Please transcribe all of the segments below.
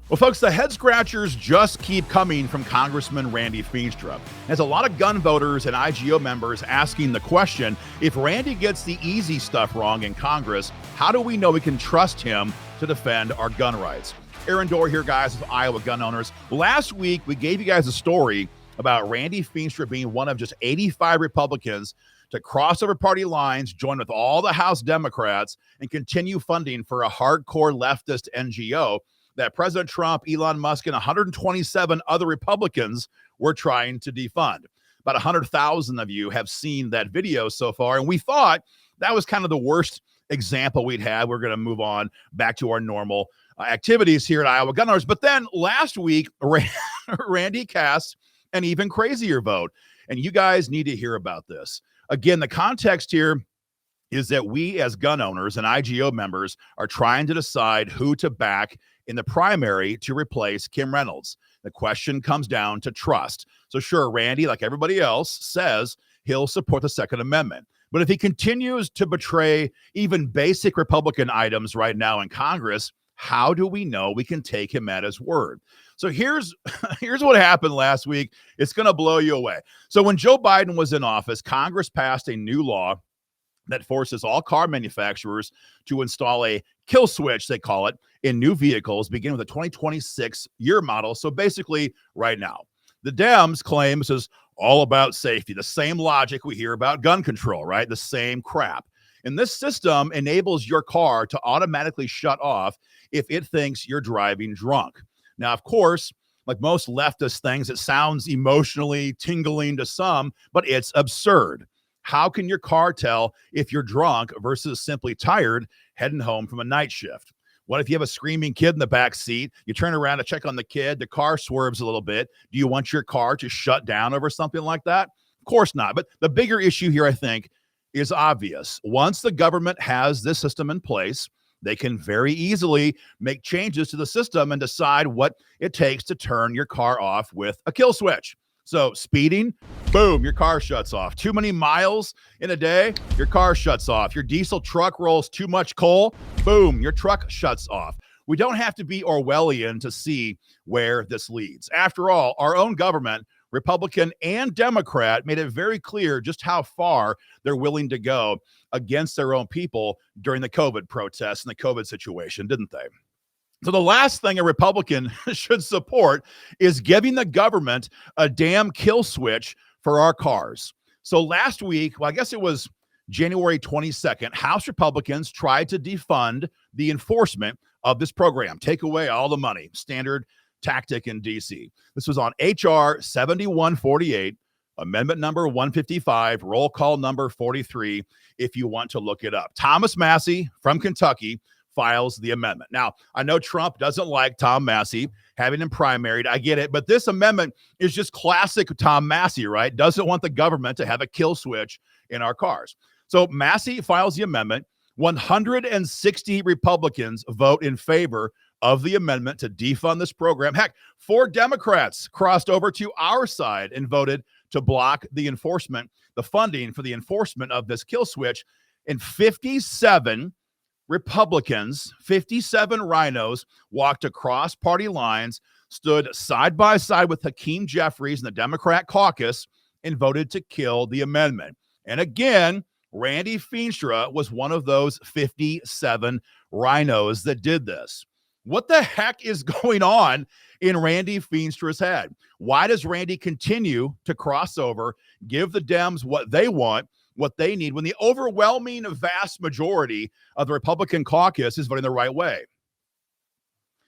Well, folks, the head scratchers just keep coming from Congressman Randy Feenstra. There's a lot of gun voters and IGO members asking the question, if Randy gets the easy stuff wrong in Congress, how do we know we can trust him to defend our gun rights? Aaron Dorr here, guys, of Iowa Gun Owners. Last week, we gave you guys a story about Randy Feenstra being one of just 85 Republicans to cross over party lines, join with all the House Democrats, and continue funding for a hardcore leftist NGO that President Trump, Elon Musk, and 127 other Republicans were trying to defund. About 100,000 of you have seen that video so far, and we thought that was kind of the worst example we'd had. We're going to move on back to our normal activities here at Iowa Gun Owners. But then last week, Randy cast an even crazier vote, and you guys need to hear about this. Again, the context here is that we as gun owners and IGO members are trying to decide who to back in the primary to replace Kim Reynolds. The question comes down to trust. So sure, Randy, like everybody else, says he'll support the Second Amendment. But if he continues to betray even basic Republican items right now in Congress, how do we know we can take him at his word? So here's what happened last week. It's going to blow you away. So when Joe Biden was in office, Congress passed a new law that forces all car manufacturers to install a kill switch, they call it, in new vehicles, beginning with a 2026 year model. So basically right now, the Dems claim this is all about safety, the same logic we hear about gun control, right? The same crap. And this system enables your car to automatically shut off if it thinks you're driving drunk. Now, of course, like most leftist things, it sounds emotionally tingling to some, but it's absurd. How can your car tell if you're drunk versus simply tired heading home from a night shift? What if you have a screaming kid in the back seat? You turn around to check on the kid. The car swerves a little bit. Do you want your car to shut down over something like that? Of course not. But the bigger issue here, I think, is obvious. Once the government has this system in place, they can very easily make changes to the system and decide what it takes to turn your car off with a kill switch. So speeding, boom, your car shuts off. Too many miles in a day, your car shuts off. Your diesel truck rolls too much coal, boom, your truck shuts off. We don't have to be Orwellian to see where this leads. After all, our own government, Republican and Democrat, made it very clear just how far they're willing to go against their own people during the COVID protests and the COVID situation, didn't they? So the last thing a Republican should support is giving the government a damn kill switch for our cars. So last week, well, I guess it was January 22nd, House Republicans tried to defund the enforcement of this program, take away all the money, standard tactic in D.C. This was on H.R. 7148, amendment number 155, roll call number 43, if you want to look it up. Thomas Massey from Kentucky files the amendment. Now, I know Trump doesn't like Tom Massey having him primaried. I get it. But this amendment is just classic Tom Massey, right? Doesn't want the government to have a kill switch in our cars. So Massey files the amendment. 160 Republicans vote in favor of the amendment to defund this program. Heck, 4 Democrats crossed over to our side and voted to block the enforcement, the funding for the enforcement of this kill switch. And 57 Republicans, 57 rhinos, walked across party lines, stood side by side with Hakeem Jeffries in the Democrat caucus, and voted to kill the amendment. And again, Randy Feenstra was one of those 57 rhinos that did this. What the heck is going on in Randy Feenstra's head? Why does Randy continue to cross over, give the Dems what they want, what they need, when the overwhelming vast majority of the Republican caucus is voting the right way?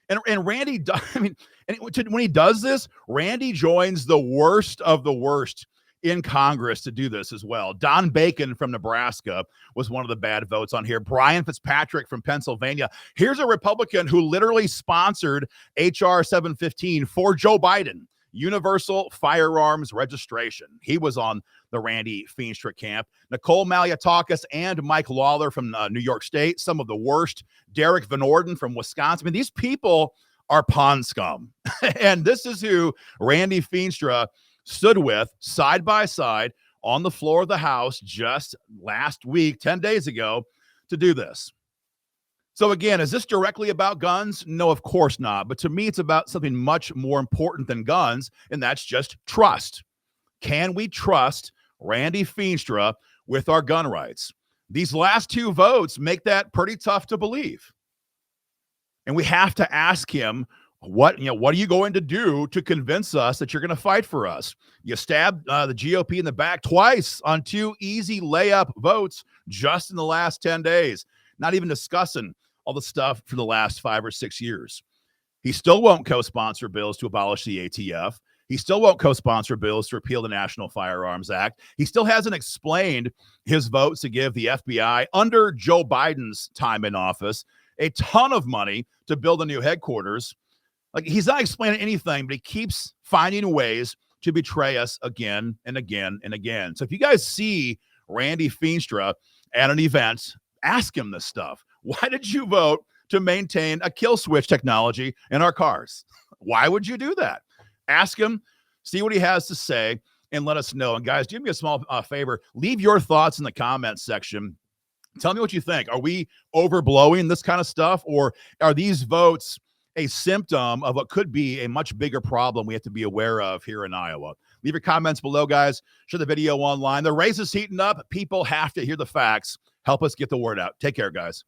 And Randy, when he does this, Randy joins the worst of the worst in Congress to do this as well. Don Bacon from Nebraska was one of the bad votes on here. Brian Fitzpatrick from Pennsylvania. Here's a Republican who literally sponsored H.R. 715 for Joe Biden. Universal firearms registration. He was on the Randy Feenstra camp. Nicole Maliotakis and Mike Lawler from New York State, some of the worst. Derek Van Orden from Wisconsin. I mean, these people are pond scum. And this is who Randy Feenstra stood with side by side on the floor of the House just last week, 10 days ago, to do this. So again, is this directly about guns? No, of course not. But to me, it's about something much more important than guns, and that's just trust. Can we trust Randy Feenstra with our gun rights? These last two votes make that pretty tough to believe. And we have to ask him, what are you going to do to convince us that you're going to fight for us? You stabbed the GOP in the back twice on two easy layup votes just in the last 10 days, not even discussing all the stuff for the last 5 or 6 years. He still won't co-sponsor bills to abolish the ATF. He still won't co-sponsor bills to repeal the National Firearms Act. He still hasn't explained his votes to give the FBI, under Joe Biden's time in office, a ton of money to build a new headquarters. Like, he's not explaining anything, but he keeps finding ways to betray us again and again and again. So if you guys see Randy Feenstra at an event, ask him this stuff. Why did you vote to maintain a kill switch technology in our cars? Why would you do that? Ask him, see what he has to say, and let us know. And guys, do me a small favor. Leave your thoughts in the comments section. Tell me what you think. Are we overblowing this kind of stuff, or are these votes a symptom of what could be a much bigger problem we have to be aware of here in Iowa? Leave your comments below, guys. Share the video online. The race is heating up. People have to hear the facts. Help us get the word out. Take care, guys.